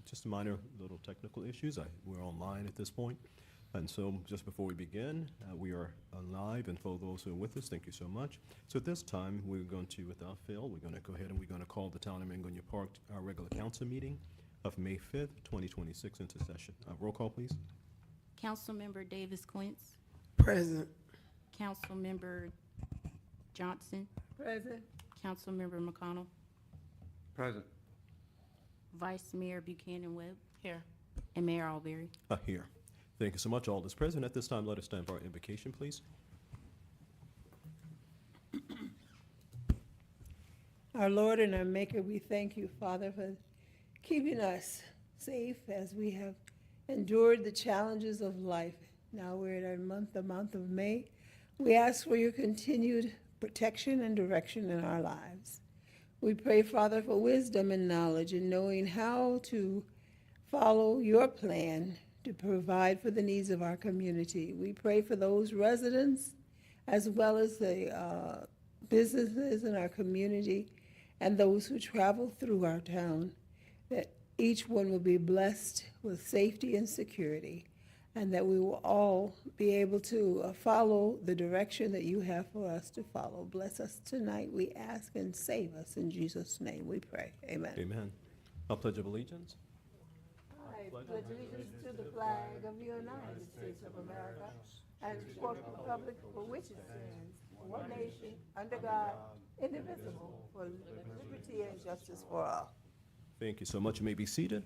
Just minor little technical issues. We're online at this point. And so just before we begin, we are live, and for those who are with us, thank you so much. So at this time, we're going to, without fail, we're going to go ahead and we're going to call the Town of Mangonia Park, our regular council meeting of May 5th, 2026 into session. Roll call, please. Councilmember Davis Quince, Present. Councilmember Johnson, Present. Councilmember McConnell, Present. Vice Mayor Buchanan Webb, Here. and Mayor Alberry. Here. Thank you so much. All is present. At this time, let us stand for our invocation, please. Our Lord and our Maker, we thank you, Father, for keeping us safe as we have endured the challenges of life. Now we're in the month of May. We ask for your continued protection and direction in our lives. We pray, Father, for wisdom and knowledge in knowing how to follow your plan to provide for the needs of our community. We pray for those residents as well as the businesses in our community and those who travel through our town, that each one will be blessed with safety and security, and that we will all be able to follow the direction that you have for us to follow. Bless us tonight, we ask, and save us. In Jesus' name we pray. Amen. Amen. Our pledge of allegiance. I pledge allegiance to the flag of the United States of America and for the republic for which it stands, one nation, under God, indivisible, for liberty and justice for all. Thank you so much. You may be seated.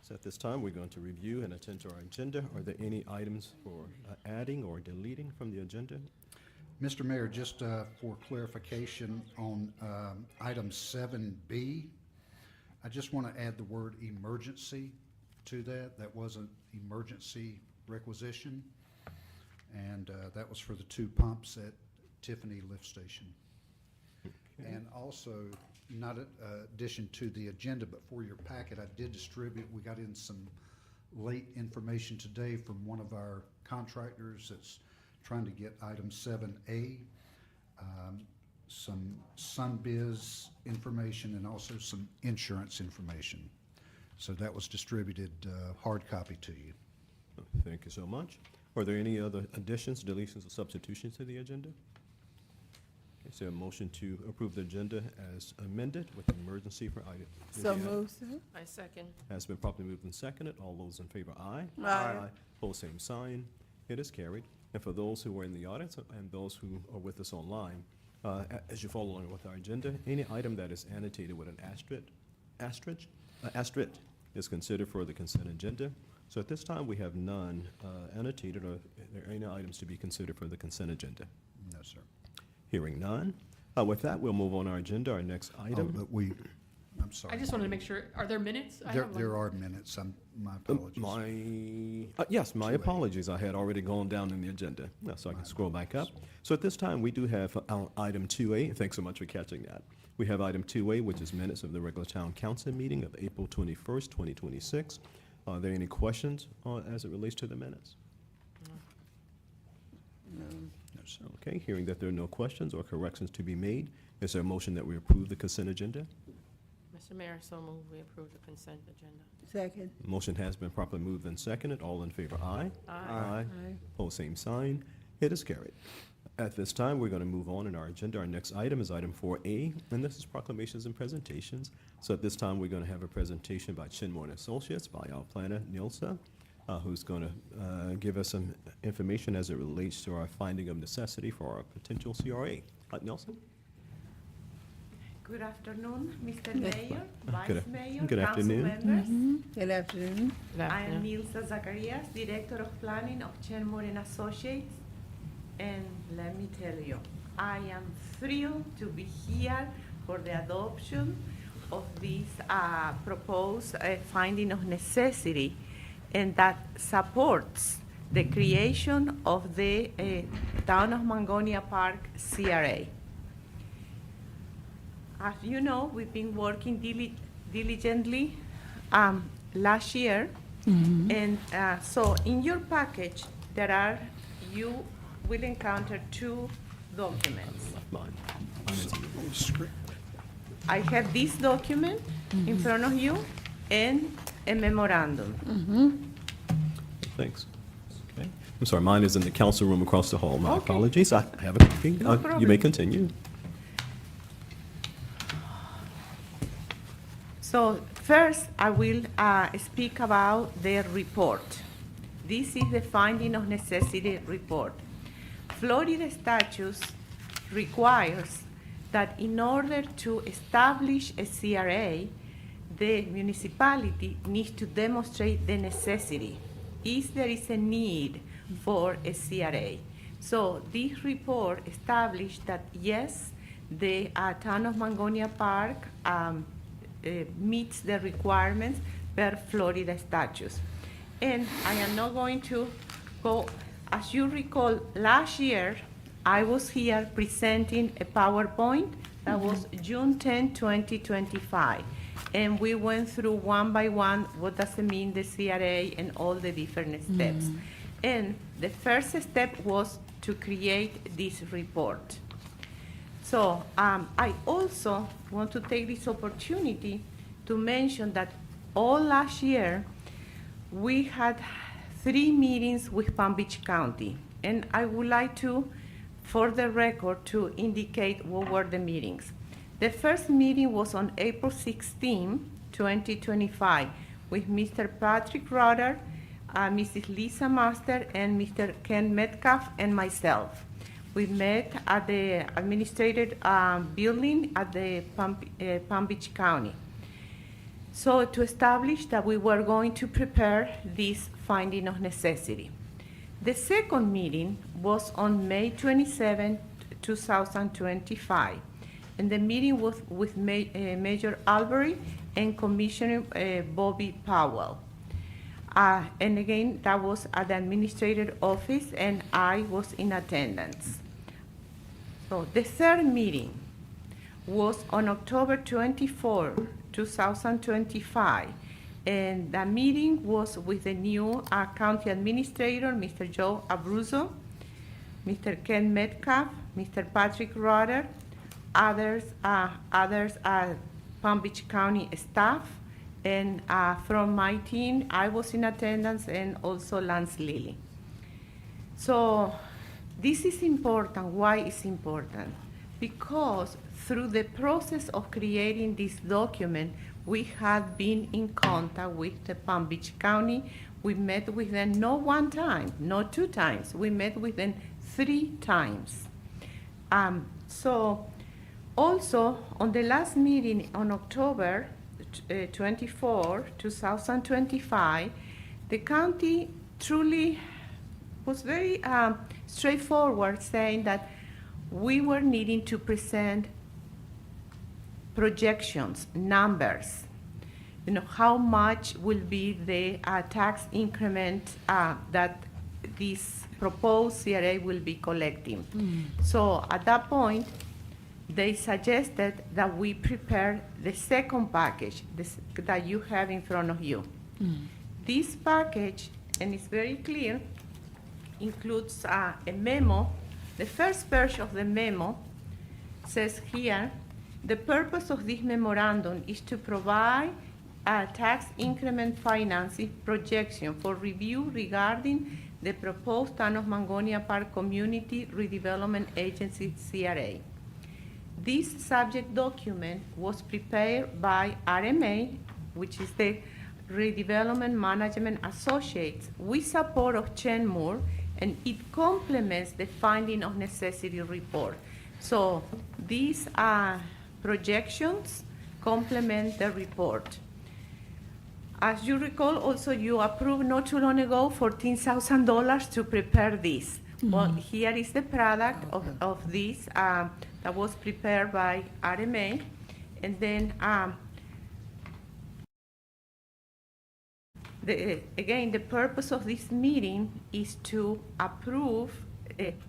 So at this time, we're going to review and attend to our agenda. Are there any items for adding or deleting from the agenda? Mr. Mayor, just for clarification on item 7B, I just want to add the word emergency to that. That was an emergency requisition, and that was for the 2 pumps at Tiffany Lift Station. Okay. And also, not in addition to the agenda, but for your packet, I did distribute, we got in some late information today from one of our contractors that's trying to get item 7A, some SunBiz information and also some insurance information. So that was distributed hard copy to you. Thank you so much. Are there any other additions, deletions, or substitutions to the agenda? Is there a motion to approve the agenda as amended with an emergency for item? So moved, sir. I second. Has been properly moved and seconded. All those in favor, aye. Aye. Pose same sign. It is carried. And for those who are in the audience and those who are with us online, as you follow along with our agenda, any item that is annotated with an asterisk is considered for the consent agenda. So at this time, we have none annotated. Or are there any items to be considered for the consent agenda? No, sir. Hearing none. With that, we'll move on our agenda. Our next Oh, item. but I'm sorry. I just wanted to make sure, are there minutes? I There, have there one. are minutes. My apologies. Yes, my 2A. apologies. I had already gone down in the agenda, so I can scroll back up. So at this time, we do have item 2A. Thanks so much for catching that. We have item 2A, which is minutes of the regular town council meeting of April 21st, 2026. Are there any questions as it relates to the minutes? No, sir. Okay, hearing that there are no questions or corrections to be made, is there a motion that we approve the consent agenda? Mr. Mayor, so move we approve the consent agenda. Second. Motion has been properly moved and seconded. All in favor, aye. Aye. Aye. Pose same sign. It is carried. At this time, we're going to move on in our agenda. Our next item is item 4A, and this is proclamations and presentations. So at this time, we're going to have a presentation by Chinmore and Associates by our planner, Nilsa, who's going to give us some information as it relates to our finding of necessity for our potential CRA. Nelson? Good afternoon, Mr. Mayor, Vice Good- Mayor, good council afternoon. members. Good afternoon. Good I am afternoon. Nilsa Zacharias, Director of Planning of Chenmore and Associates. And let me tell you, I am thrilled to be here for the adoption of this proposed finding of necessity, and that supports the creation of the Town of Mangonia Park CRA. As you know, we've been working diligently last year. And so in your package, you will encounter 2 documents. Mine. Screen. I have this document in front of you, and a memorandum. Thanks. Okay. I'm sorry, mine is in the council room across the hall. My Okay. apologies. I have a copy. No You may problem. continue. So first, I will speak about the report. This is the finding of necessity report. Florida statutes requires that in order to establish a CRA, the municipality needs to demonstrate the necessity. If there is a need for a CRA. So this report established that yes, the town of Mangonia Park meets the requirements per Florida statutes. And I am not going to go, as you recall, last year, I was here presenting a PowerPoint that was June 10, 2025. And we went through one by one, what does it mean, the CRA, and all the different steps. And the first step was to create this report. So I also want to take this opportunity to mention that all last year, we had 3 meetings with Palm Beach County. And I would like to, for the record, to indicate what were the meetings. The first meeting was on April 16, 2025, with Mr. Patrick Roder, Mrs. Lisa Master, and Mr. Ken Metcalf, and myself. We met at the administrative building at the Palm Beach County. So to establish that we were going to prepare this finding of necessity. The second meeting was on May 27, 2025. And the meeting was with Major Albury and Commissioner Bobby Powell. And again, that was at the administrative office, and I was in attendance. So the third meeting was on October 24, 2025. And the meeting was with the new county administrator, Mr. Joe Abruzzo, Mr. Ken Metcalf, Mr. Patrick Roder, others Palm Beach County staff, and from my team, I was in attendance, and also Lance Lilly. So this is important. Why is important? Because through the process of creating this document, we had been in contact with the Palm Beach County. We met with them not one time, not 2 times. We met with them 3 times. So also on the last meeting on October 24, 2025, the county truly was very straightforward, saying that we were needing to present projections, numbers, how much will be the tax increment that this proposed CRA will be collecting. So at that point, they suggested that we prepare the second package that you have in front of you. This package, and it's very clear, includes a memo. The first page of the memo says here, the purpose of this memorandum is to provide a tax increment financing projection for review regarding the proposed Town of Mangonia Park Community Redevelopment Agency, CRA. This subject document was prepared by RMA, which is the Redevelopment Management Associates, with support of Chen Moore, and it complements the finding of necessity report. So these projections complement the report. As you recall, also you approved not too long ago $14,000 to prepare this. Well, here is the product of this that was prepared by RMA. And then again, the purpose of this meeting is to approve,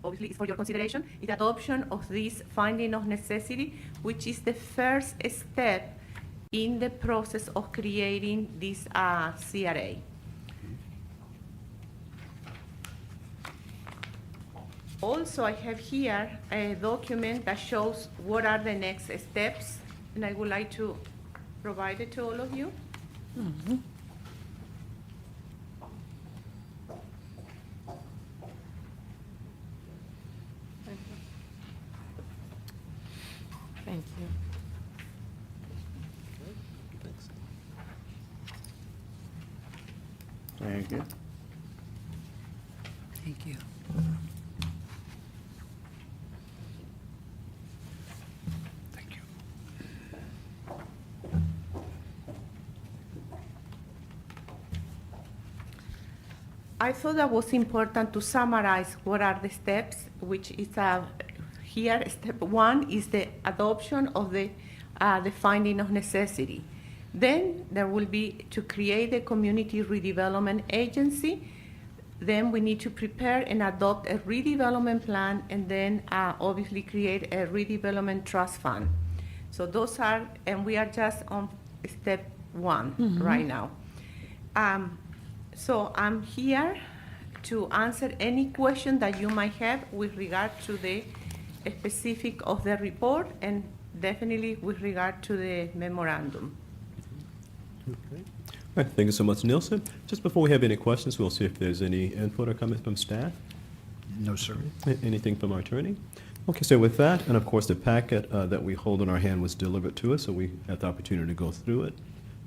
obviously it's for your consideration, is the adoption of this finding of necessity, which is the first step in the process of creating this CRA. Also, I have here a document that shows what are the next steps, and I would like to provide it to all of you. Thank you. Thank you. Thank you. Thank you. I thought that was important to summarize what are the steps, which is here, step one is the adoption of the finding of necessity. Then there will be to create a community redevelopment agency. Then we need to prepare and adopt a redevelopment plan, and then obviously create a redevelopment trust fund. So those are, and we are just on step one right now. So I'm here to answer any question that you might have with regard to the specific of the report, and definitely with regard to the memorandum. Okay. All right, thank you so much, Nielsen. Just before we have any questions, we'll see if there's any input or comment from staff. No, sir. Anything from our attorney? Okay, so with that, and of course, the packet that we hold in our hand was delivered to us, so we had the opportunity to go through it.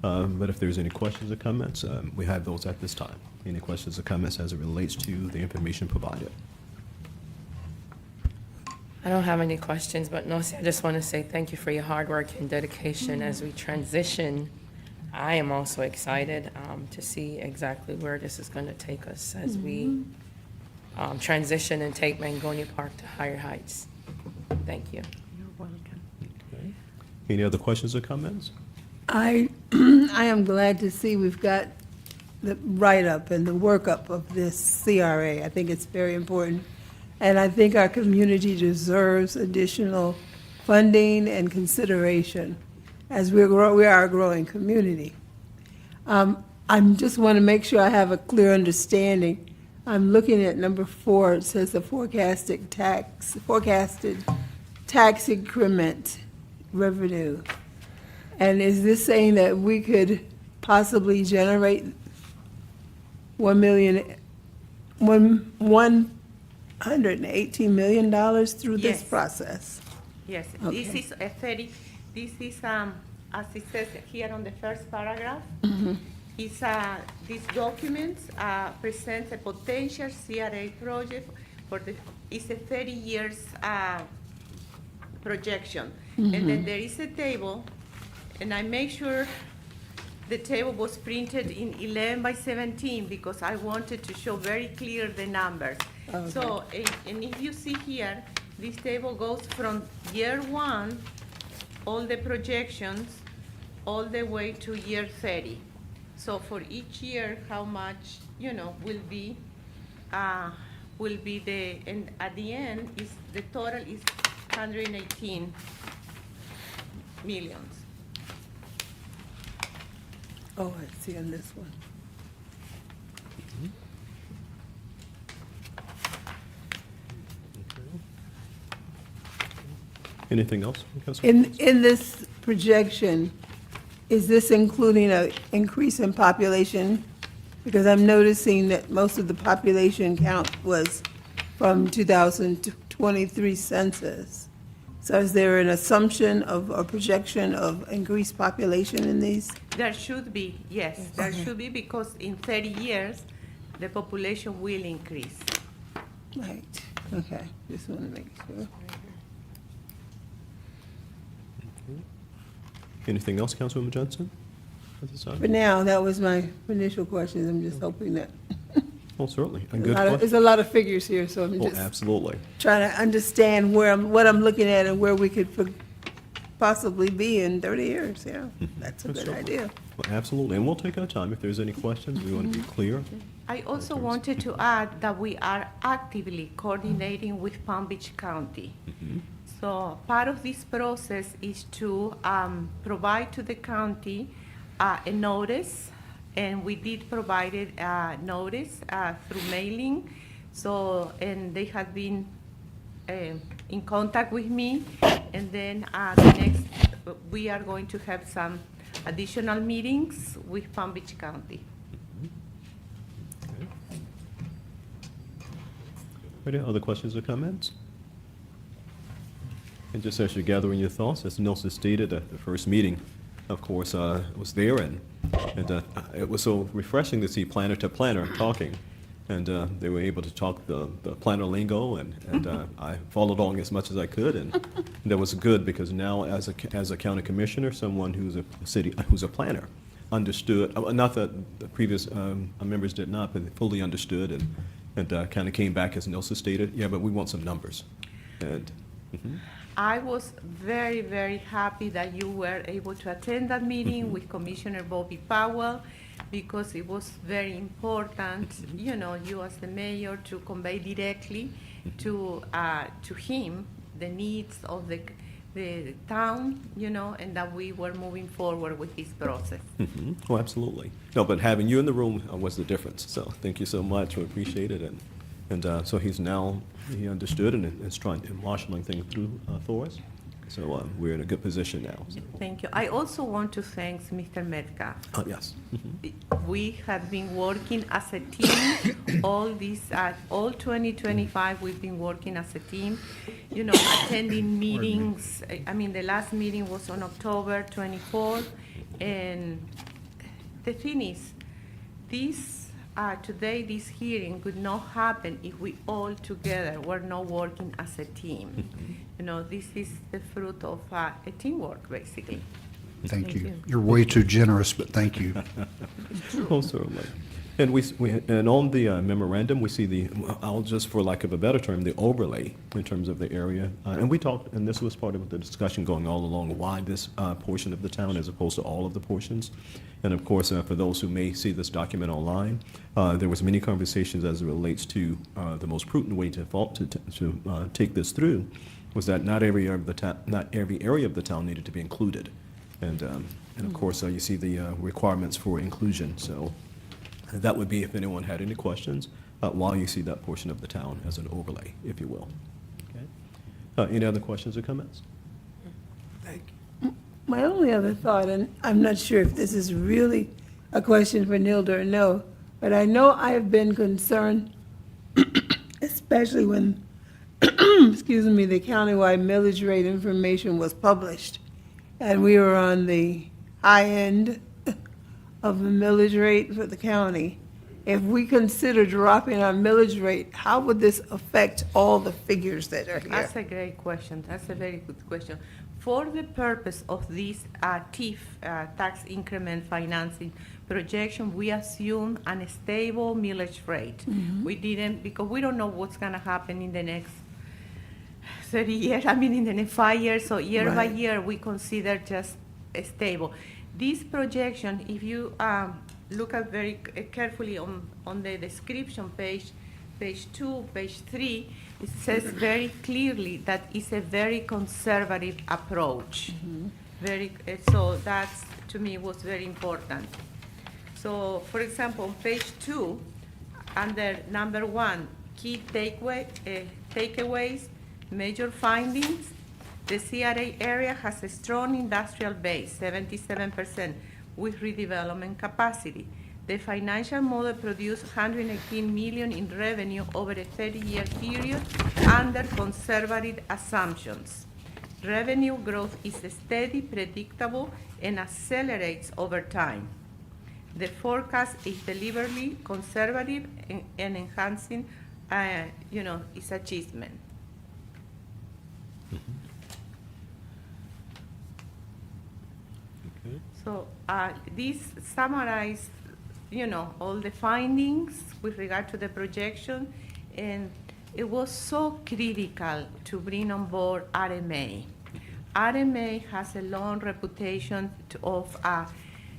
But if there's any questions or comments, we have those at this time. Any questions or comments as it relates to the information provided? I don't have any questions, but Nosi, I just want to say thank you for your hard work and dedication as we transition. I am also excited to see exactly where this is going to take us as we transition and take Mangonia Park to higher heights. Thank you. You're welcome. Okay. Any other questions or comments? I am glad to see we've got the write-up and the workup of this CRA. I think it's very important. And I think our community deserves additional funding and consideration as we are a growing community. I just want to make sure I have a clear understanding. I'm looking at number 4. It says the forecasted tax increment revenue. And is this saying that we could possibly generate $118 million through this Yes. process? Yes, Okay. this is a 30, this is, as it says here on the first paragraph, is, these documents presents a potential CRA project for the, it's a 30 years projection. And then there is a table, and I make sure the table was printed in 11 by 17 because I wanted to show very clear the numbers. Okay. So, and if you see here, this table goes from year 1, all the projections, all the way to year 30. So for each year, how much, will be the, and at the end, is, the total is 118 millions. Oh, I see on this one. Anything else, Councilman? In this projection, is this including an increase in population? Because I'm noticing that most of the population count was from 2023 census. So is there an assumption of, or projection of increased population in these? There should be, yes, there Okay. should be, because in 30 years, the population will increase. Right, okay, just want to make sure. Anything else, Councilwoman Johnson? At this time? For now, that was my initial questions. I'm just hoping that, Oh, certainly. A good there's question. a lot of figures here, so I'm Oh, just absolutely. trying to understand what I'm looking at and where we could possibly be in 30 years, yeah. That's a good Certainly. idea. Well, absolutely. And we'll take our time. If there's any questions, we want to be clear. I also wanted to add that we are actively coordinating with Palm Beach County. So part of this process is to provide to the county a notice, and we did provide it notice through mailing. So, and they have been in contact with me, and then the next, we are going to have some additional meetings with Palm Beach County. Are there other questions or comments? And just as you're gathering your thoughts, as Nelson stated, the first meeting, of course, was there, and it was so refreshing to see planner to planner talking. And they were able to talk the planner lingo, and I followed along as much as I could, and that was good, because now as a county commissioner, someone who's a planner, understood, not that the previous members did not, but they fully understood, and kind of came back, as Nelson stated, yeah, but we want some numbers. And I was very, very happy that you were able to attend that meeting with Commissioner Bobby Powell, because it was very important, you know, you as the mayor, to convey directly to him the needs of the town, you know, and that we were moving forward with this process. Oh, absolutely. No, but having you in the room was the difference. So thank you so much. We appreciate it. And so he understood and is trying and marshaling things through for us. So we're in a good position now. So. Thank you. I also want to thank Mr. Metcalf. Yes. We have been working as a team all 2025. We've been working as a team, you know, attending meetings. I mean, the last meeting was on October 24th, and the thing is, today this hearing could not happen if we all together were not working as a team. You know, this is the fruit of a teamwork, basically. Thank Thank you. you. You're way too generous, but thank you. Oh, certainly. And and on the memorandum, we see I'll just, for lack of a better term, the overlay in terms of the area. And we talked, and this was part of the discussion going all along, why this portion of the town as opposed to all of the portions. And of course, for those who may see this document online, there was many conversations as it relates to the most prudent way to take this through, was that not every area of the town needed to be included. And of course, you see the requirements for inclusion. So that would be, if anyone had any questions, while you see that portion of the town as an overlay, if you will. Okay. Any other questions or comments? My only other thought, and I'm not sure if this is really a question for Nilda or no, but I know I have been concerned, especially when, excuse me, the countywide millage rate information was published, and we were on the high end of the millage rate for the county. If we consider dropping our millage rate, how would this affect all the figures that are here? That's a great question. That's a very good question. For the purpose of this TIF, tax increment financing projection, we assume a stable millage rate. We didn't, because we don't know what's gonna happen in the next 30 years, I mean in the next 5 years, so year by Right. year, we consider just stable. This projection, if you look at very carefully on the description page 2, page 3, it says very clearly that it's a very conservative approach. So that's, to me, was very important. So, for example, on page 2, under number 1, key takeaways, major findings, the CRA area has a strong industrial base, 77%, with redevelopment capacity. The financial model produced 118 million in revenue over a 30-year period under conservative assumptions. Revenue growth is steady, predictable, and accelerates over time. The forecast is deliberately conservative and enhancing, its achievement. Okay. So this summarized, all the findings with regard to the projection, and it was so critical to bring on board RMA. RMA has a long reputation of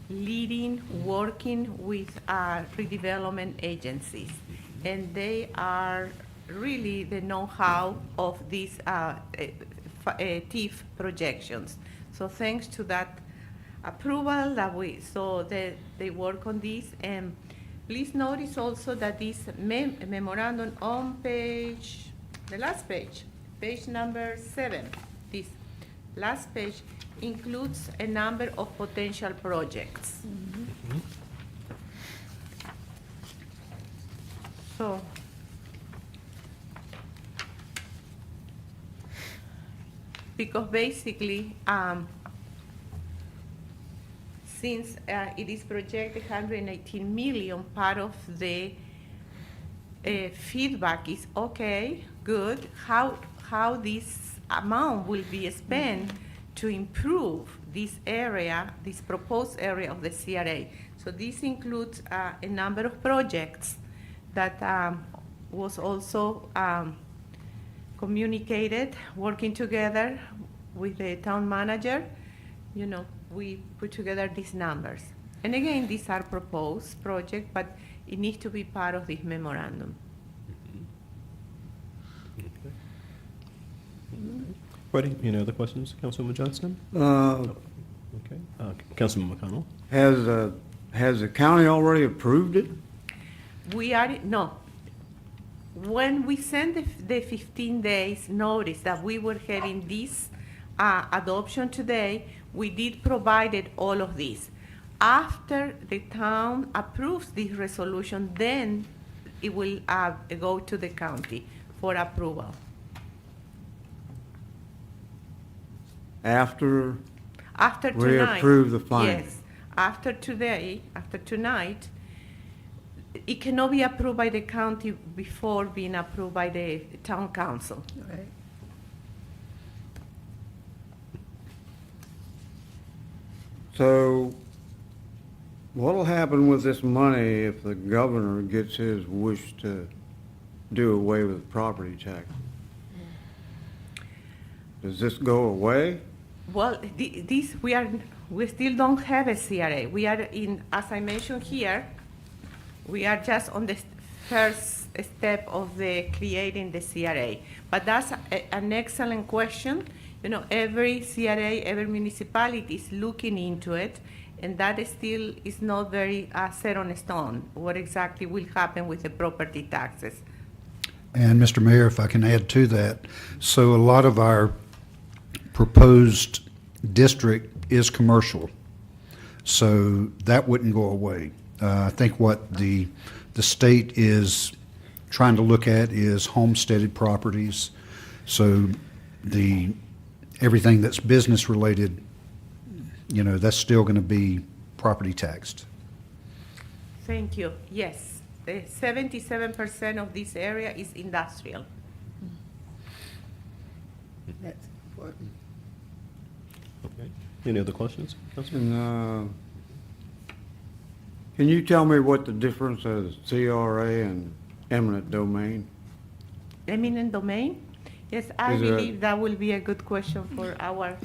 leading, working with redevelopment agencies, and they are really the know-how of these TIF projections. So thanks to that approval they work on this. And please notice also that this memorandum on the last page, page number 7, this last page includes a number of potential projects. So, because basically, since it is projected 118 million, part of the feedback is, okay, good, how this amount will be spent to improve this area, this proposed area of the CRA. So this includes a number of projects that was also communicated, working together with the town manager. You know, we put together these numbers. And again, these are proposed projects, but it needs to be part of this memorandum. Ready? Any other questions, Councilwoman Johnston? Okay. Councilman McConnell? Has the county already approved it? We are, no. When we sent the 15 days notice that we were having this adoption today, we did provided all of this. After the town approves this resolution, then it will go to the county for approval. After After we tonight. approve the finding? Yes, after today, after tonight, it cannot be approved by the county before being approved by the town council. Right. So what'll happen with this money if the governor gets his wish to do away with property tax? Does this go away? Well, we still don't have a CRA. We are in, as I mentioned here, we are just on the first step of the creating the CRA. But that's an excellent question. You know, every CRA, every municipality is looking into it, and that is still is not very set on stone, what exactly will happen with the property taxes. And Mr. Mayor, if I can add to that, so a lot of our proposed district is commercial, so that wouldn't go away. I think what the state is trying to look at is homesteaded properties, so everything that's business related, you know, that's still going to be property taxed. Thank you. Yes, the 77% of this area is industrial. That's important. Okay. Any other questions, Councilman? And, can you tell me what the difference is CRA and eminent domain? Eminent domain? Yes, I Is it a- believe that will be a good question for our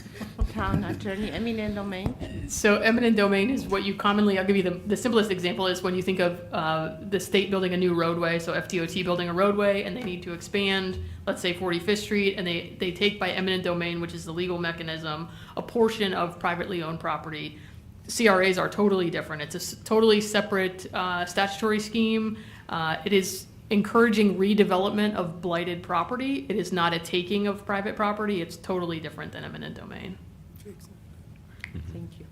town attorney. Eminent domain? So eminent domain is what you commonly, I'll give you the simplest example is when you think of the state building a new roadway, so FDOT building a roadway and they need to expand, let's say 45th Street, and they take by eminent domain, which is the legal mechanism, a portion of privately owned property. CRAs are totally different. It's a totally separate statutory scheme. It is encouraging redevelopment of blighted property. It is not a taking of private property. It's totally different than eminent domain. Thank you.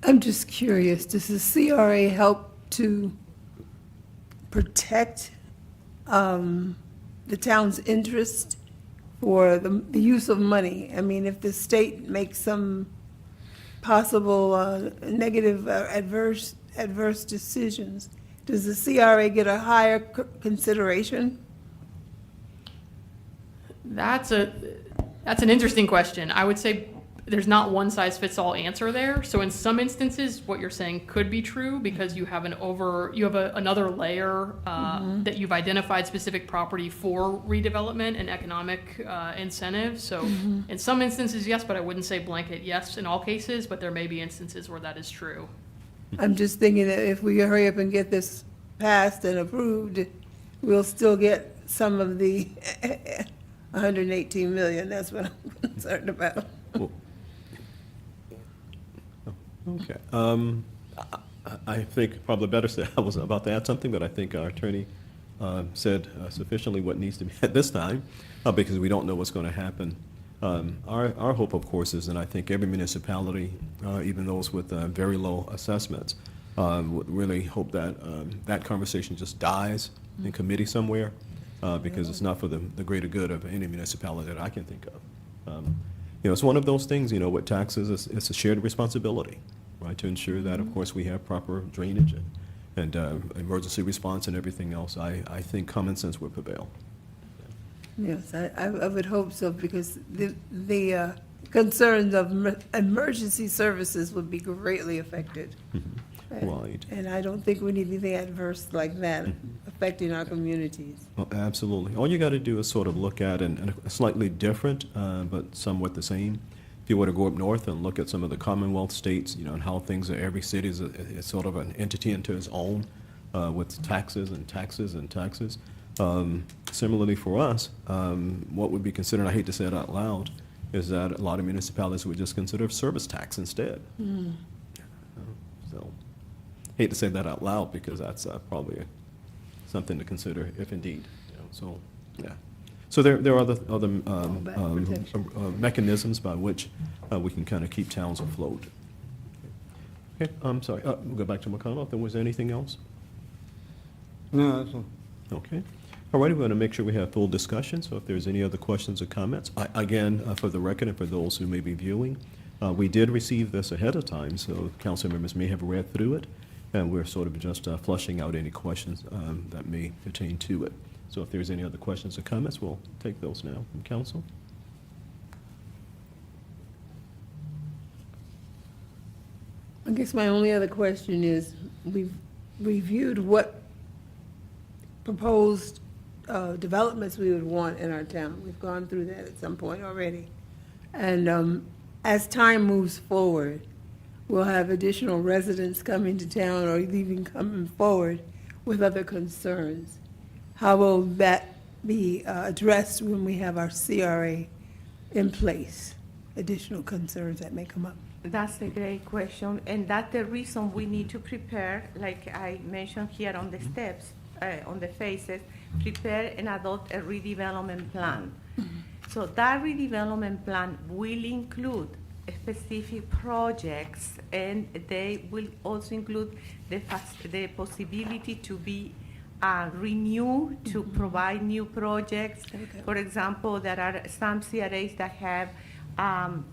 I'm just curious, does the CRA help to protect the town's interest for the use of money? I mean, if the state makes some possible negative adverse decisions, does the CRA get a higher consideration? That's an interesting question. I would say there's not one size fits all answer there. So in some instances, what you're saying could be true because you have another layer that you've identified specific property for redevelopment and economic incentives. So in some instances, yes, but I wouldn't say blanket yes in all cases, but there may be instances where that is true. I'm just thinking that if we hurry up and get this passed and approved, we'll still get some of the 118 million. That's what I'm concerned about. Well, okay. I think probably better said, I was about to add something, but I think our attorney said sufficiently what needs to be at this time, because we don't know what's going to happen Our hope, of course, is, and I think every municipality, even those with very low assessments, would really hope that that conversation just dies in committee somewhere, because it's not for the greater good of any municipality that I can think of. It's one of those things, with taxes, it's a shared responsibility, right, to ensure that, of course, we have proper drainage and emergency response and everything else. I think common sense would prevail. Yes, I would hope so, because the concerns of emergency services would be greatly affected. Right. And I don't think we need anything adverse like that affecting our communities. Oh, absolutely. All you got to do is sort of look at, and slightly different, but somewhat the same. If you were to go up north and look at some of the Commonwealth states, and how things are, every city is sort of an entity into its own, with taxes and taxes and taxes. Similarly for us, what would be considered, I hate to say it out loud, is that a lot of municipalities would just consider service tax instead. So, hate to say that out loud, because that's probably something to consider if indeed, so, yeah. So there are other mechanisms by which we can kind of keep towns afloat. Okay, I'm sorry, we'll go back to McConnell, if there was anything else? No, that's all. Okay. All right, we're going to make sure we have full discussion, so if there's any other questions or comments, again, for the record and for those who may be viewing, we did receive this ahead of time, so council members may have read through it, and we're sort of just flushing out any questions that may pertain to it. So if there's any other questions or comments, we'll take those now from council. I guess my only other question is, we've reviewed what proposed developments we would want in our town. We've gone through that at some point already. And as time moves forward, we'll have additional residents coming to town or even coming forward with other concerns. How will that be addressed when we have our CRA in place? Additional concerns that may come up. That's a great question, and that's the reason we need to prepare, like I mentioned here on the steps, on the faces, prepare and adopt a redevelopment plan. So that redevelopment plan will include specific projects, and they will also include the possibility to be renewed, to provide new projects. Okay. For example, there are some CRAs that have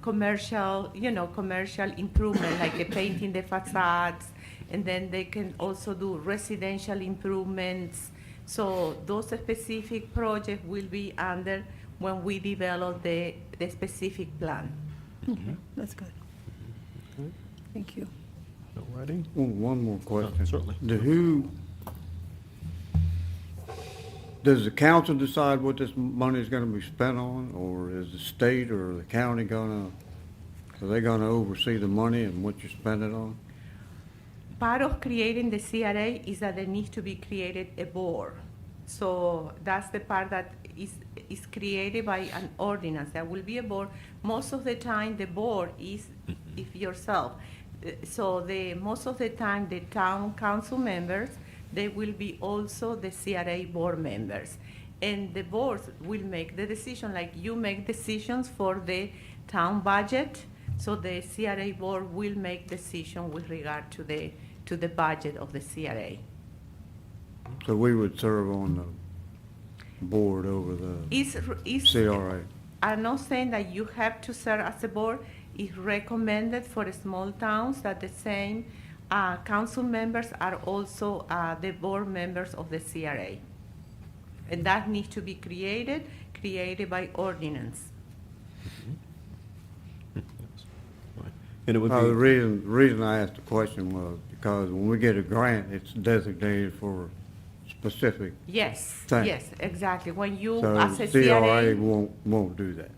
commercial improvement, like painting the facades, and then they can also do residential improvements. So those specific projects will be under when we develop the specific plan. Okay, that's good. Okay. Thank you. All righty. One more question. Certainly. Does the council decide what this money is gonna be spent on, or is the state or the county are they gonna oversee the money and what you spend it on? Part of creating the CRA is that there needs to be created a board. So that's the part that is created by an ordinance. There will be a board. Most of the time, the board is yourself. So most of the time, the town council members, they will be also the CRA board members. And the boards will make the decision, like you make decisions for the town budget, so the CRA board will make decision with regard to the budget of the CRA. So we would serve on the board over the CRA. I'm not saying that you have to serve as a board. It's recommended for small towns that the same council members are also the board members of the CRA. And that needs to be created by ordinance. And it would The be, reason I asked the question was because when we get a grant, it's designated for specific, Yes, Thank- yes, exactly. When you, so as a CRA CRA, won't do that.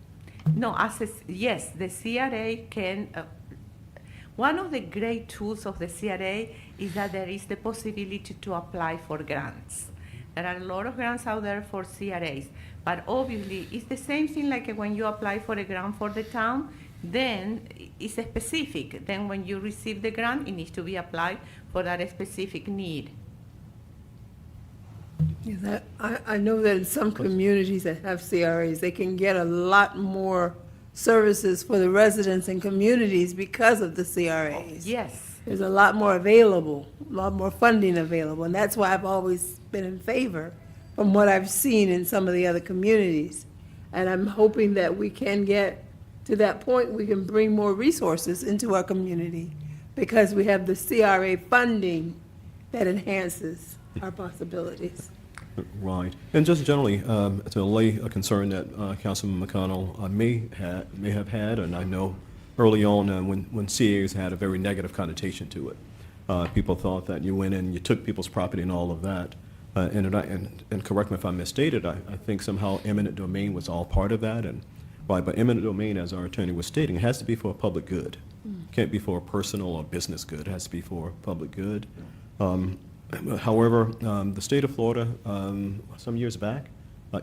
no, yes, the CRA can, one of the great tools of the CRA is that there is the possibility to apply for grants. There are a lot of grants out there for CRAs, but obviously it's the same thing like when you apply for a grant for the town, then it's specific. Then when you receive the grant, it needs to be applied for that specific need. Yes, I know that in some communities that have CRAs, they can get a lot more services for the residents and communities because of the CRAs. Yes. There's a lot more available, a lot more funding available, and that's why I've always been in favor from what I've seen in some of the other communities. And I'm hoping that we can get to that point, we can bring more resources into our community because we have the CRA funding that enhances our possibilities. Right. And just generally, to allay a concern that Councilman McConnell may have had, and I know early on when CAs had a very negative connotation to it. People thought that you went in, you took people's property and all of that. And correct me if I'm misstated, I think somehow eminent domain was all part of that. And right, but eminent domain, as our attorney was stating, it has to be for a public good. Can't be for a personal or business good. It has to be for public good. However, the state of Florida, some years back,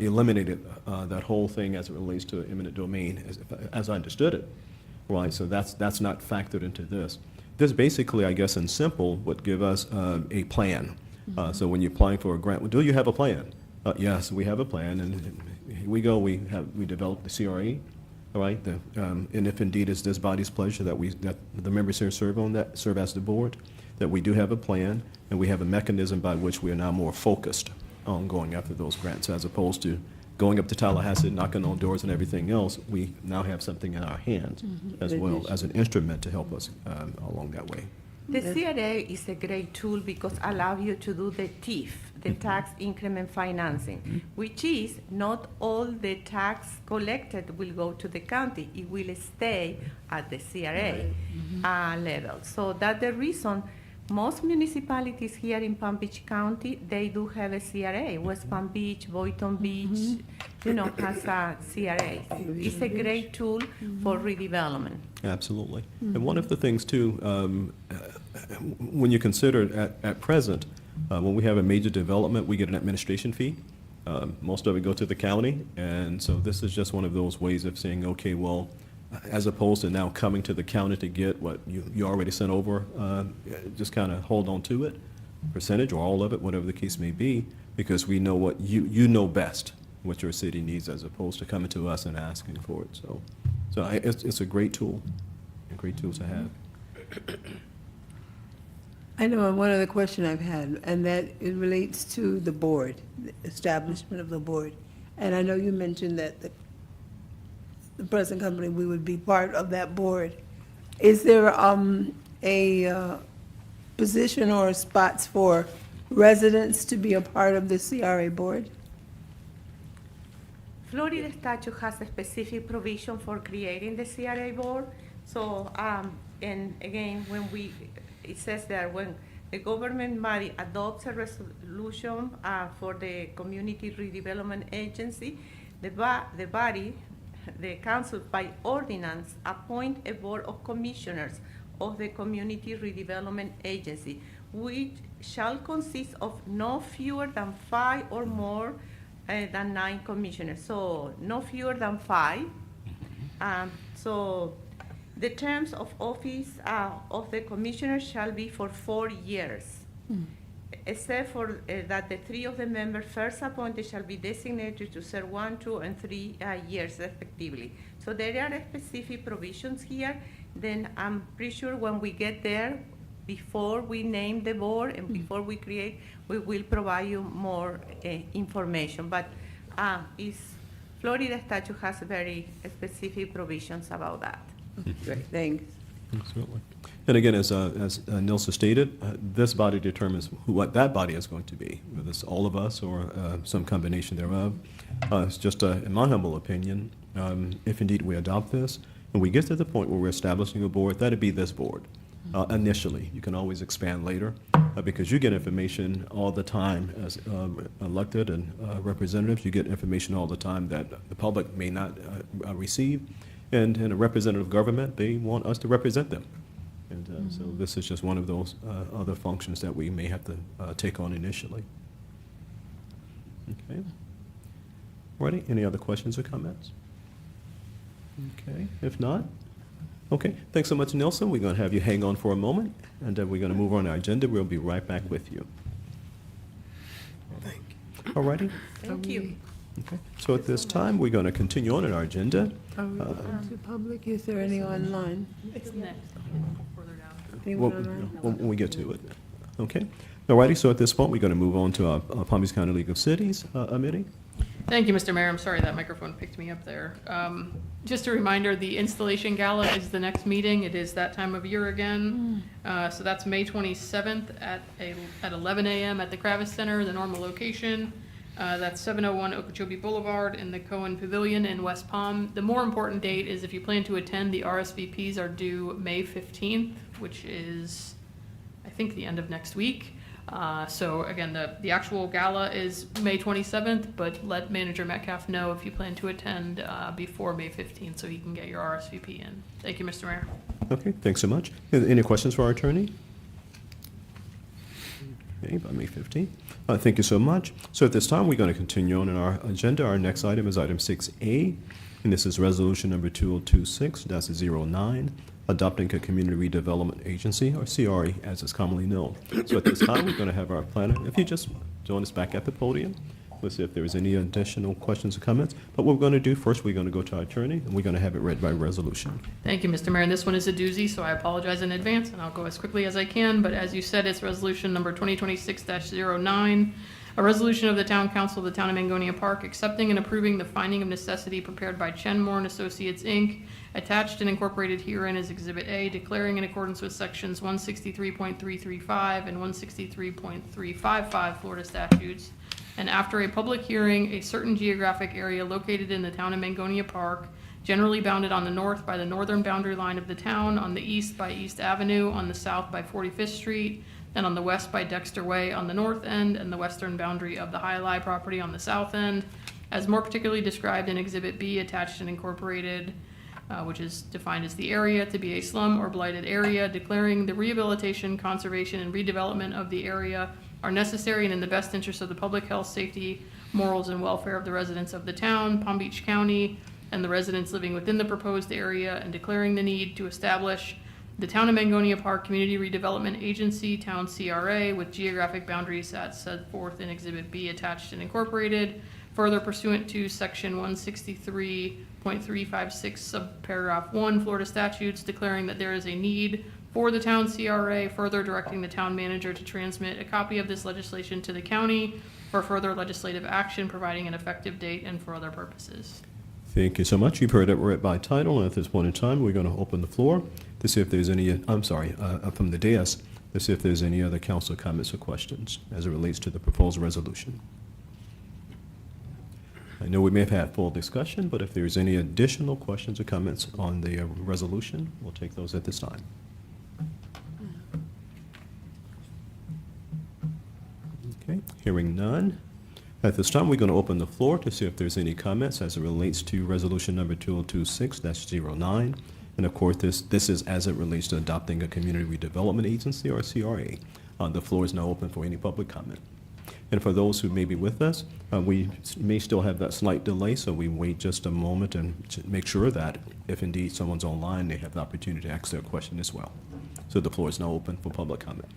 eliminated that whole thing as it relates to eminent domain, as I understood it. Right, so that's not factored into this. This basically, I guess, in simple, would give us a plan. So when you're applying for a grant, well, do you have a plan? Yes, we have a plan, and here we go. We developed the CRA, all right. And if indeed it's this body's pleasure that the members here serve as the board, that we do have a plan, and we have a mechanism by which we are now more focused on going after those grants, as opposed to going up to Tallahassee, knocking on doors and everything else. We now have something in our hands as well as an instrument to help us along that way. The CRA is a great tool because allows you to do the TIF, the tax increment financing, which is not all the tax collected will go to the county. It will stay at the CRA level. So that's the reason most municipalities here in Palm Beach County, they do have a CRA. West Palm Beach, Boynton Beach, has a CRA. It's a great tool for redevelopment. Absolutely. And one of the things too, when you consider at present, when we have a major development, we get an administration fee. Most of it go to the county, and so this is just one of those ways of saying, okay, well, as opposed to now coming to the county to get what you already sent over, just kind of hold on to it, percentage or all of it, whatever the case may be, because we know what you know best, what your city needs, as opposed to coming to us and asking for it. So it's a great tool, to have. I know one other question I've had, and that it relates to the board, the establishment of the board. And I know you mentioned that the present company, we would be part of that board. Is there a position or spots for residents to be a part of the CRA board? Florida statute has a specific provision for creating the CRA board. So, and again, it says that when the government body adopts a resolution for the Community Redevelopment Agency, the body, the council by ordinance, appoint a board of commissioners of the Community Redevelopment Agency, which shall consist of no fewer than 5 or more than 9 commissioners. So no fewer than 5. So the terms of office of the commissioner shall be for 4 years, except for that the 3 of the members first appointed shall be designated to serve 1, 2, and 3 years respectively. So there are specific provisions here. Then I'm pretty sure when we get there, before we name the board and before we create, we will provide you more information. But Florida statute has very specific provisions about that. Great, thanks. Absolutely. And again, as Nilsa stated, this body determines what that body is going to be, whether it's all of us or some combination thereof. It's just, in my humble opinion, if indeed we adopt this, and we get to the point where we're establishing a board, that'd be this board. Initially, you can always expand later, because you get information all the time as elected and representatives. You get information all the time that the public may not receive. And in a representative government, they want us to represent them. And so this is just one of those other functions that we may have to take on initially. Okay. Ready? Any other questions or comments? Okay, if not, okay. Thanks so much, Nelson. We're going to have you hang on for a moment, and then we're going to move on our agenda. We'll be right back with you. All righty. Thank you. Okay, so at this time, we're going to continue on in our agenda. Are we open to public? Is there any online? It's next, further down. Anyone Well, online? when we get to it. Okay. Alrighty, so at this point, we're going to move on to our Palm Beach County League of Cities, Amity. Thank you, Mr. Mayor. I'm sorry that microphone picked me up there. Just a reminder, the installation gala is the next meeting. It is that time of year again. So that's May 27th at 11 a.m. at the Kravis Center, the normal location. That's 701 Okeechobee Boulevard in the Cohen Pavilion in West Palm. The more important date is if you plan to attend, the RSVPs are due May 15th, which is, I think, the end of next week. So again, the actual gala is May 27th, but let Manager Metcalf know if you plan to attend before May 15th so he can get your RSVP in. Thank you, Mr. Mayor. Okay, thanks so much. Any questions for our attorney? Okay, by May 15th. Thank you so much. So at this time, we're going to continue on in our agenda. Our next item is item 6A, and this is resolution number 2026-09, adopting a community redevelopment agency, or CRE, as it's commonly known. So at this time, we're going to have our planner, if you just join us back at the podium, we'll see if there's any additional questions or comments. But what we're going to do first, we're going to go to our attorney, and we're going to have it read by resolution. Thank you, Mr. Mayor. And this one is a doozy, so I apologize in advance, and I'll go as quickly as I can. But as you said, it's resolution number 2026-09, a resolution of the Town Council of the Town of Mangonia Park accepting and approving the finding of necessity prepared by Chenmore and Associates, Inc., attached and incorporated herein as Exhibit A, declaring in accordance with sections 163.335 and 163.355 Florida statutes, and after a public hearing, a certain geographic area located in the Town of Mangonia Park, generally bounded on the north by the northern boundary line of the town, on the east by East Avenue, on the south by 45th Street, and on the west by Dexter Way on the north end, and the western boundary of the High Lie property on the south end, as more particularly described in Exhibit B, attached and incorporated, which is defined as the area to be a slum or blighted area, declaring the rehabilitation, conservation, and redevelopment of the area are necessary and in the best interest of the public health, safety, morals, and welfare of the residents of the town, Palm Beach County, and the residents living within the proposed area, and declaring the need to establish the Town of Mangonia Park Community Redevelopment Agency, Town CRA, with geographic boundaries as set forth in Exhibit B, attached and incorporated, further pursuant to Section 163.356, subparagraph 1, Florida statutes, declaring that there is a need for the Town CRA, further directing the town manager to transmit a copy of this legislation to the county for further legislative action, providing an effective date and for other purposes. Thank you so much. You've heard it read by title, and at this point in time, we're going to open the floor to see if there's any, from the dais, to see if there's any other council comments or questions as it relates to the proposed resolution. I know we may have had full discussion, but if there's any additional questions or comments on the resolution, we'll take those at this time. Okay, hearing none. At this time, we're going to open the floor to see if there's any comments as it relates to resolution number 2026-09. And of course, this is as it relates to adopting a community redevelopment agency, or CRA. The floor is now open for any public comment. And for those who may be with us, we may still have that slight delay, so we wait just a moment and make sure that if indeed someone's online, they have the opportunity to ask their question as well. So the floor is now open for public comment.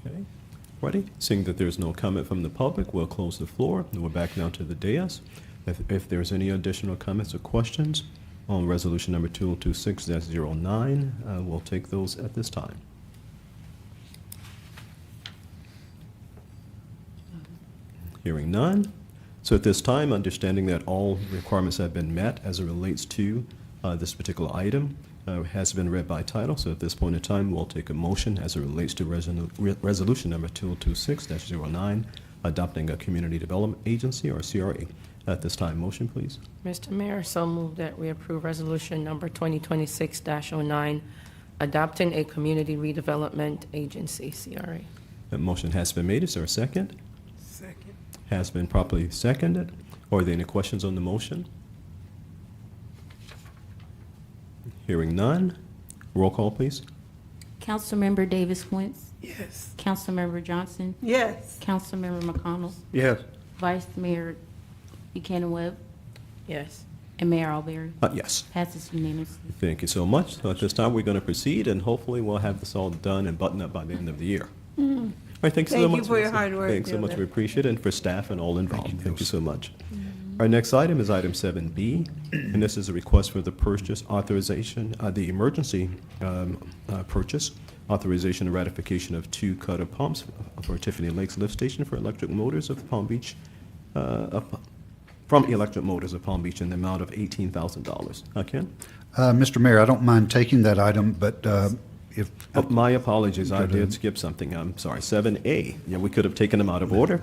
Okay. Ready? Seeing that there's no comment from the public, we'll close the floor, and we're back now to the dais. If there's any additional comments or questions on resolution number 2026-09, we'll take those at this time. Hearing none. So at this time, understanding that all requirements have been met as it relates to this particular item, has been read by title. So at this point in time, we'll take a motion as it relates to resolution number 2026-09, adopting a community development agency, or CRA. At this time, motion, please. Mr. Mayor, so move that we approve resolution number 2026-09, adopting a community redevelopment agency, CRA. That motion has been made. Is there a second? Second. Has been properly seconded. Are there any questions on the motion? Hearing none. Roll call, please. Councilmember Davis Wentz, Yes. Councilmember Johnson, Yes. Councilmember McConnell, Yes. Vice Mayor Buchanan Webb, Yes. and Mayor Alberry. Yes. Passes unanimously. Thank you so much. So at this time, we're going to proceed, and hopefully we'll have this all done and buttoned up by the end of the year. All right, thanks so Thank much. you for your Melissa. hard work, Thanks so much, Gilda. we appreciate it, and for staff and all involved. Thank you so much. Our next item is item 7B, and this is a request for the purchase authorization, the emergency purchase authorization and ratification of 2 cutter pumps for Tiffany Lakes Lift Station for electric motors of Palm Beach, from Electric Motors of Palm Beach in the amount of $18,000. Ken? Mr. Mayor, I don't mind taking that item, but if, Oh, my apologies, I Go ahead. did skip something. I'm sorry. 7A. Yeah, we could have taken them out of order.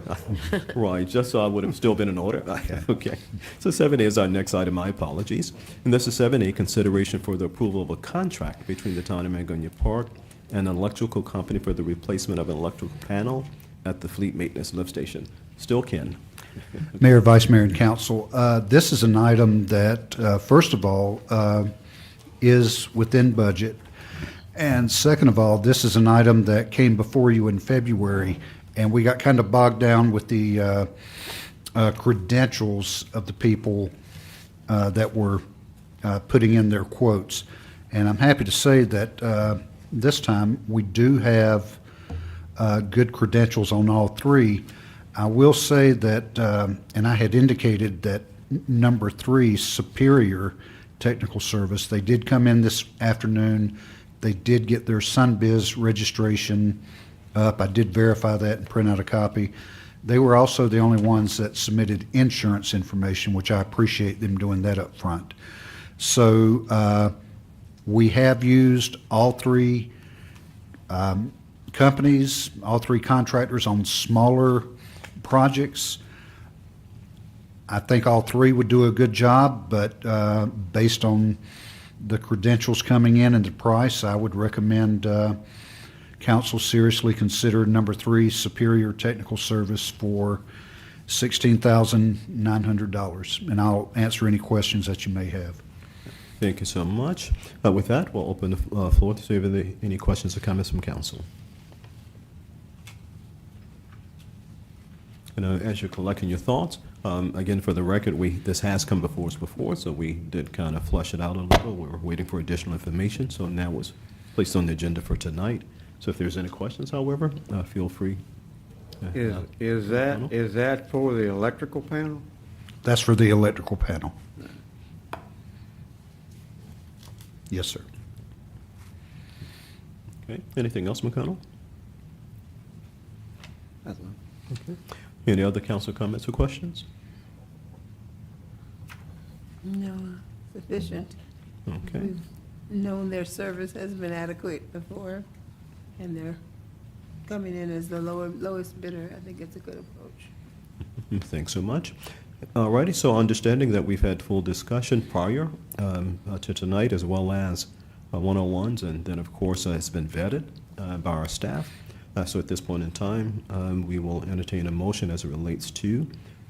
Right, just so I would have still been in order. Okay. So 7A is our next item. My apologies. And this is 7A, consideration for the approval of a contract between the town of Mangonia Park and an electrical company for the replacement of an electrical panel at the Fleet Maintenance Lift Station. Still Ken. Mayor, Vice Mayor, and Council, this is an item that, first of all, is within budget. And second of all, this is an item that came before you in February, and we got kind of bogged down with the credentials of the people that were putting in their quotes. And I'm happy to say that this time, we do have good credentials on all 3. I will say that, and I had indicated that number 3, Superior Technical Service, they did come in this afternoon. They did get their SunBiz registration up. I did verify that and print out a copy. They were also the only ones that submitted insurance information, which I appreciate them doing that up front. So we have used all 3 companies, all 3 contractors on smaller projects. I think all 3 would do a good job, but based on the credentials coming in and the price, I would recommend council seriously consider number 3, Superior Technical Service, for $16,900. And I'll answer any questions that you may have. Thank you so much. With that, we'll open the floor to see if there are any questions or comments from council. And as you're collecting your thoughts, again, for the record, this has come before us before, so we did kind of flush it out a little. We were waiting for additional information, so now it's placed on the agenda for tonight. So if there's any questions, however, feel free. Is that for the electrical panel? That's for the electrical panel. Yes, sir. Okay, anything else, McConnell? That's all. Okay. Any other council comments or questions? No, sufficient. Okay. We've known their service has been adequate before, and they're coming in as the lowest bidder. I think it's a good approach. Thanks so much. Alrighty, so understanding that we've had full discussion prior to tonight, as well as one-on-ones, and then, of course, it's been vetted by our staff. So at this point in time, we will entertain a motion as it relates to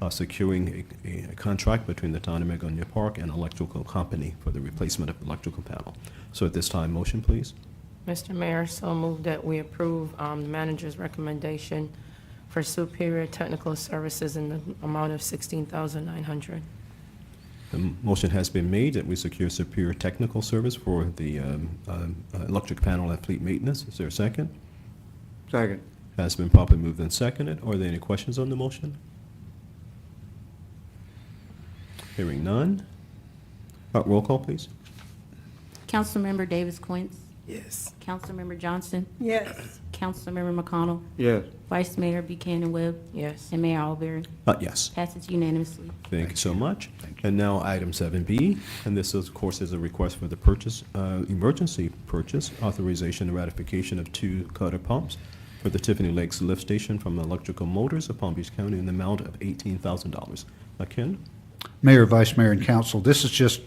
securing a contract between the town of Mangonia Park and electrical company for the replacement of electrical panel. So at this time, motion, please. Mr. Mayor, so move that we approve the manager's recommendation for Superior Technical Services in the amount of $16,900. The motion has been made that we secure superior technical service for the electric panel at Fleet Maintenance. Is there a second? Second. Has been properly moved and seconded. Are there any questions on the motion? Hearing none. Roll call, please. Councilmember Davis Quince, Yes. Councilmember Johnson, Yes. Councilmember McConnell, Yes. Vice Mayor Buchanan Webb, Yes. and Mayor Alberry. Yes. Passes unanimously. Thank you so much. And now item 7B, and this, of course, is a request for the purchase, emergency purchase authorization and ratification of 2 cutter pumps for the Tiffany Lakes Lift Station from Electrical Motors of Palm Beach County in the amount of $18,000. Ken? Mayor, Vice Mayor, and Council, this is just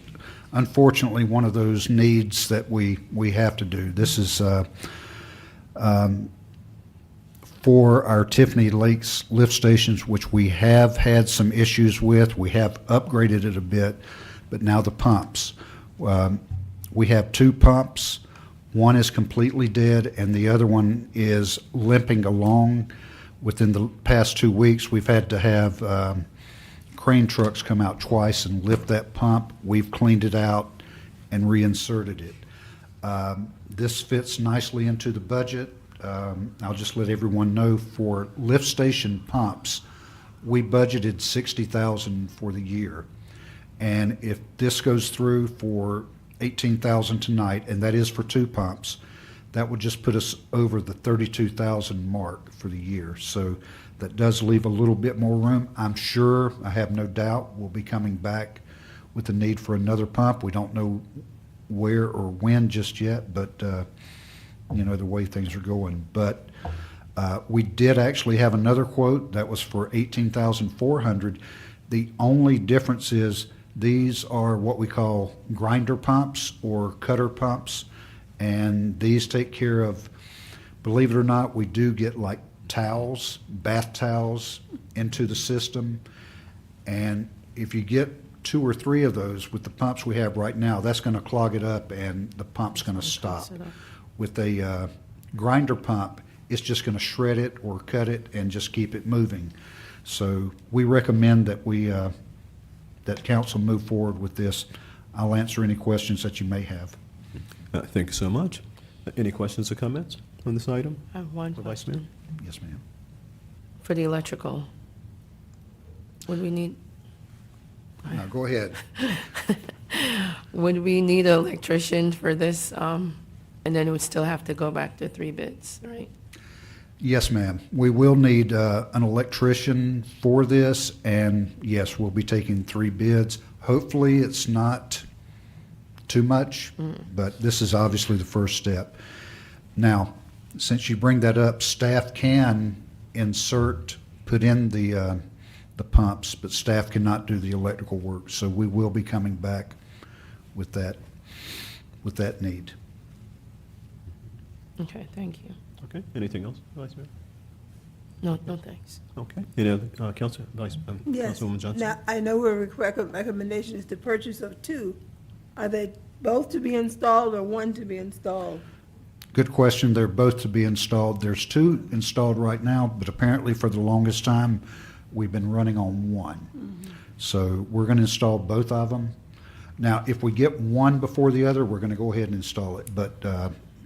unfortunately one of those needs that we have to do. This is for our Tiffany Lakes lift stations, which we have had some issues with. We have upgraded it a bit, but now the pumps. We have 2 pumps. One is completely dead, and the other one is limping along. Within the past 2 weeks, we've had to have crane trucks come out twice and lift that pump. We've cleaned it out and reinserted it. This fits nicely into the budget. I'll just let everyone know, for lift station pumps, we budgeted $60,000 for the year. And if this goes through for $18,000 tonight, and that is for 2 pumps, that would just put us over the $32,000 mark for the year. So that does leave a little bit more room. I'm sure, I have no doubt, we'll be coming back with the need for another pump. We don't know where or when just yet, but you know, the way things are going. But we did actually have another quote that was for $18,400. The only difference is these are what we call grinder pumps or cutter pumps, and these take care of, believe it or not, we do get like towels, bath towels into the system. And if you get 2 or 3 of those with the pumps we have right now, that's going to clog it up and the pump's going to stop. With a grinder pump, it's just going to shred it or cut it and just keep it moving. So we recommend that that council move forward with this. I'll answer any questions that you may have. Thank you so much. Any questions or comments on this item? I have one The Vice Mayor? question. Yes, ma'am. For the electrical, would we need, Now, go ahead. would we need an electrician for this? And then it would still have to go back to 3 bids, right? Yes, ma'am. We will need an electrician for this, and yes, we'll be taking 3 bids. Hopefully, it's not too much, but this is obviously the first step. Now, since you bring that up, staff can put in the pumps, but staff cannot do the electrical work, so we will be coming back with that need. Okay, thank you. Okay, anything else, Vice Mayor? No, thanks. Okay, any other, Yes. Councilwoman Johnson? Now, I know our recommendation is the purchase of 2. Are they both to be installed or one to be installed? Good question. They're both to be installed. There's 2 installed right now, but apparently for the longest time, we've been running on one. So we're going to install both of them. Now, if we get one before the other, we're going to go ahead and install it. But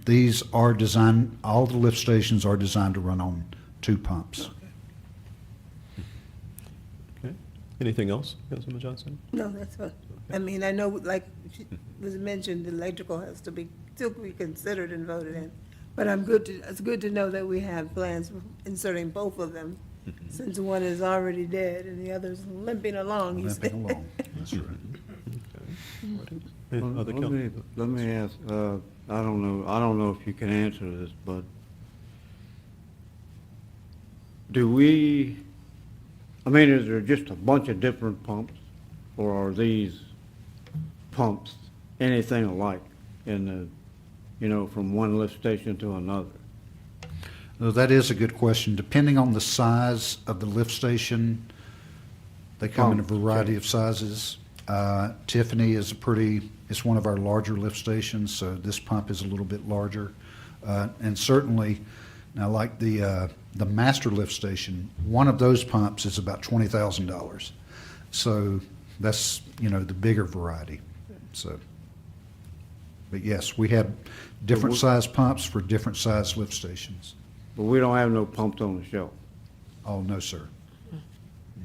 these are designed, all the lift stations are designed to run on 2 pumps. Okay, anything else, Councilwoman Johnson? No, that's fine. I mean, I know, like was mentioned, the electrical has to be, still be considered and voted in. But it's good to know that we have plans for inserting both of them, since one is already dead and the other's limping along, you said. Limping along. That's right. Any other coun- Let me ask, I don't know if you can answer this, but is there just a bunch of different pumps, or are these pumps anything alike in from one lift station to another? No, that is a good question. Depending on the size of the lift station, they come in a variety of sizes. Tiffany is it's one of our larger lift stations, so this pump is a little bit larger. And certainly, now like the master lift station, one of those pumps is about $20,000. So that's, the bigger variety, so. But yes, we have different size pumps for different size lift stations. But we don't have no pumps on the shelf. Oh, no, sir.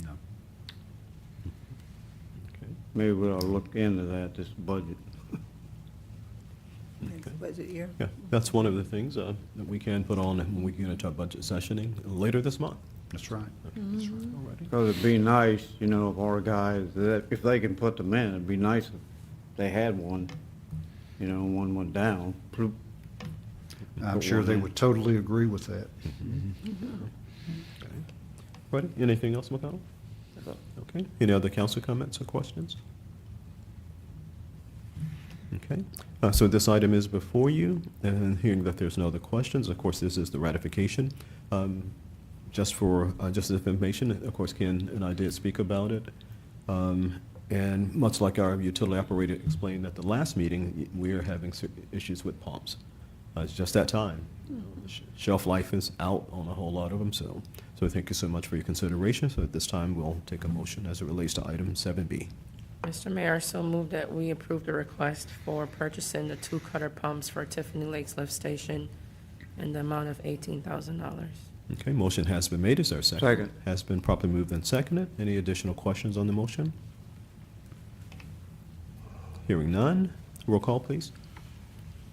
No. Maybe we ought to look into that, this budget. Next budget year. Yeah, that's one of the things that we can put on when we get into our budget sessioning later this month. That's right. That's right. Alrighty. Because it'd be nice, if our guys, that if they can put them in, it'd be nice if they had one, one went down. Ploop. I'm Put sure one they in. would totally agree with that. Ready? Anything else, McConnell? Okay, any other council comments or questions? Okay, so this item is before you, and hearing that there's no other questions, of course, this is the ratification. Just for, just as information, of course, Ken and I did speak about it. And much like our utility operator explained at the last meeting, we are having issues with pumps. It's just that time. Shelf life is out on a whole lot of them, so thank you so much for your consideration. So at this time, we'll take a motion as it relates to item 7B. Mr. Mayor, so move that we approve the request for purchasing the 2 cutter pumps for Tiffany Lakes Lift Station in the amount of $18,000. Okay, motion has been made. Is there a second? Second. Has been properly moved and seconded. Any additional questions on the motion? Hearing none. Roll call, please.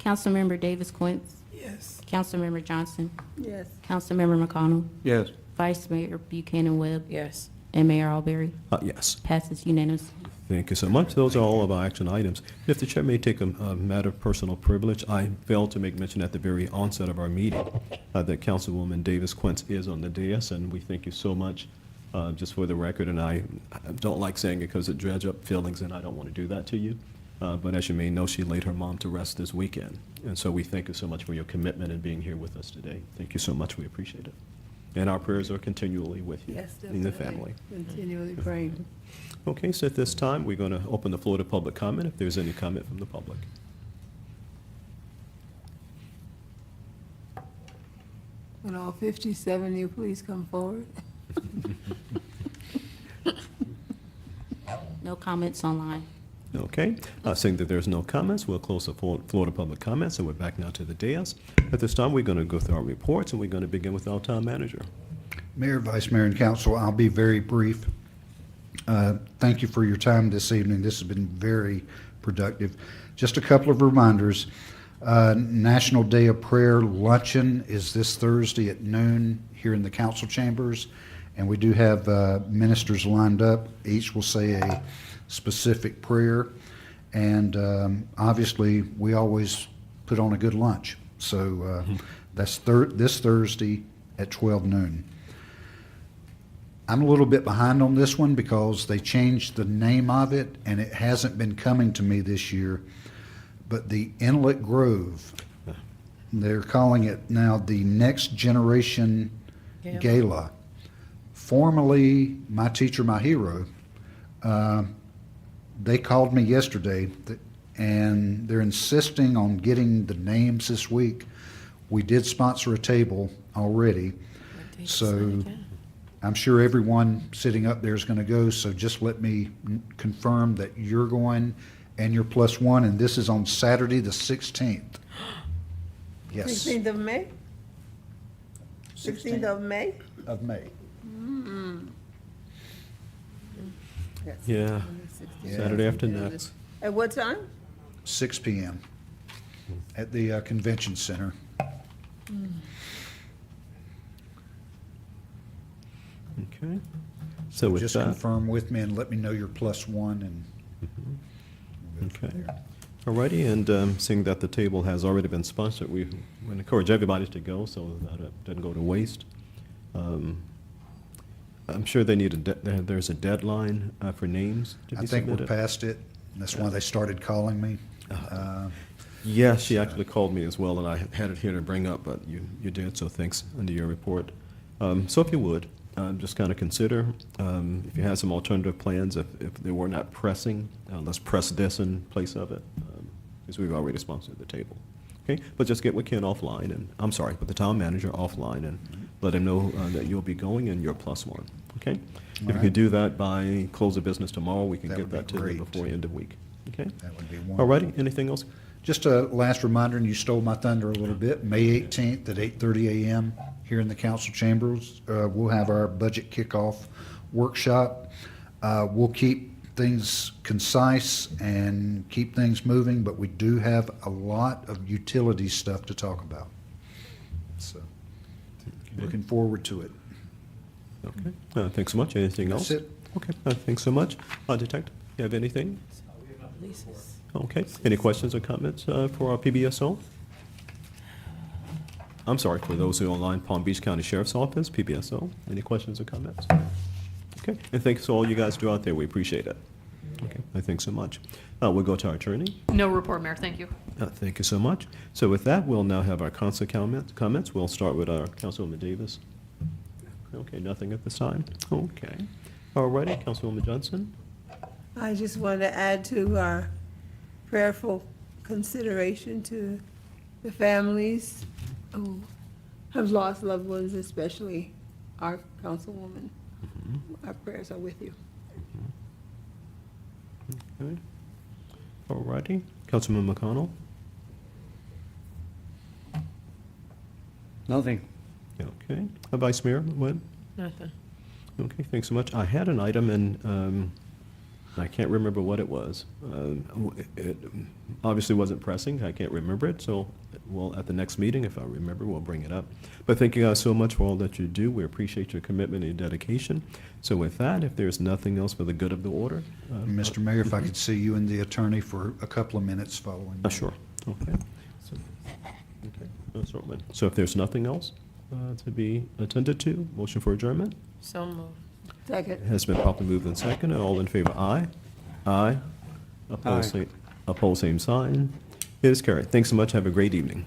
Councilmember Davis Quince, Yes. Councilmember Johnson, Yes. Councilmember McConnell, Yes. Vice Mayor Buchanan Webb, Yes. and Mayor Alberry. Yes. Passes unanimously. Thank you so much. Those are all of our action items. If the chair may take a matter of personal privilege, I failed to make mention at the very onset of our meeting that Councilwoman Davis Quince is on the dais, and we thank you so much, just for the record. And I don't like saying it because it dredge up feelings, and I don't want to do that to you. But as you may know, she laid her mom to rest this weekend. And so we thank you so much for your commitment and being here with us today. Thank you so much. We appreciate it. And our prayers are continually with you Yes, and the definitely. family. Continually praying. Okay, so at this time, we're going to open the floor to public comment, if there's any comment from the public. Would all 57 of you please come forward? No comments online. Okay, seeing that there's no comments, we'll close the floor to public comments, and we're back now to the dais. At this time, we're going to go through our reports, and we're going to begin with our town manager. Mayor, Vice Mayor, and Council, I'll be very brief. Thank you for your time this evening. This has been very productive. Just a couple of reminders. National Day of Prayer Luncheon is this Thursday at noon here in the council chambers, and we do have ministers lined up. Each will say a specific prayer, and obviously, we always put on a good lunch. So that's this Thursday at 12 noon. I'm a little bit behind on this one because they changed the name of it, and it hasn't been coming to me this year. But the Inlet Grove, they're calling it now the Next Generation Yeah. Gala. Formerly, My Teacher, My Hero, they called me yesterday, and they're insisting on getting the names this week. We did sponsor a table already, so I'm sure everyone sitting up there is going to go, so just let me confirm that you're going and you're +1, and this is on Saturday, the 16th. Yes. 16th of May? 16th of May? Of May. Yes. Yeah, 16th. Saturday after next. At what time? 6 p.m. at the convention center. Okay. So with Just that, confirm with me and let me know you're +1, and we'll go from Okay. there. alrighty, and seeing that the table has already been sponsored, we encourage everybody to go so that it doesn't go to waste. I'm sure they need there's a deadline for names to I be think we're submitted. past it, and that's why they started calling me. Yeah, she actually called me as well, and I had it here to bring up, but you did, so thanks under your report. So if you would, just kind of consider, if you have some alternative plans, if they were not pressing, let's press this in place of it, because we've already sponsored the table. Okay, but just get with Ken offline, and, I'm sorry, with the town manager offline, and let him know that you'll be going and you're +1, okay? If you right. could do that by close of business tomorrow, we can That get would be that to you great. before end of week, okay? That would be All wonderful. righty, anything else? Just a last reminder, and you stole my thunder a little bit, May 18th at 8:30 a.m. here in the council chambers, we'll have our budget kickoff workshop. We'll keep things concise and keep things moving, but we do have a lot of utility stuff to talk about. So, looking forward to it. Okay, thanks so much. Anything else? That's it. Okay, thanks so much. Detective, you have anything? Lisa's. Okay, any questions or comments for our PBSO? I'm sorry, for those who are online, Palm Beach County Sheriff's Office, PBSO. Any questions or comments? Okay, and thanks to all you guys do out there. We appreciate it. Okay, thanks so much. We'll go to our attorney. No report, Mayor, thank you. Thank you so much. So with that, we'll now have our council comments. We'll start with our Councilwoman Davis. Okay, nothing at this time? Okay. All righty, Councilwoman Johnson? I just want to add to our prayerful consideration to the families who have lost loved ones, especially our councilwoman. Our prayers are with you. Okay. All righty. Councilman McConnell? Nothing. Okay. Vice Mayor Webb? Nothing. Okay, thanks so much. I had an item and I can't remember what it was. It obviously wasn't pressing. I can't remember it, so we'll, at the next meeting, if I remember, we'll bring it up. But thank you guys so much for all that you do. We appreciate your commitment and your dedication. So with that, if there's nothing else for the good of the order. Mr. Mayor, if I could see you and the attorney for a couple of minutes following. that. Sure. Okay. Certainly. So if there's nothing else to be attended to, motion for adjournment So moved. Second. has been properly moved and seconded. All in favor, aye. Aye. Opposed, Aye. same sign. It is carried. Thanks so much. Have a great evening.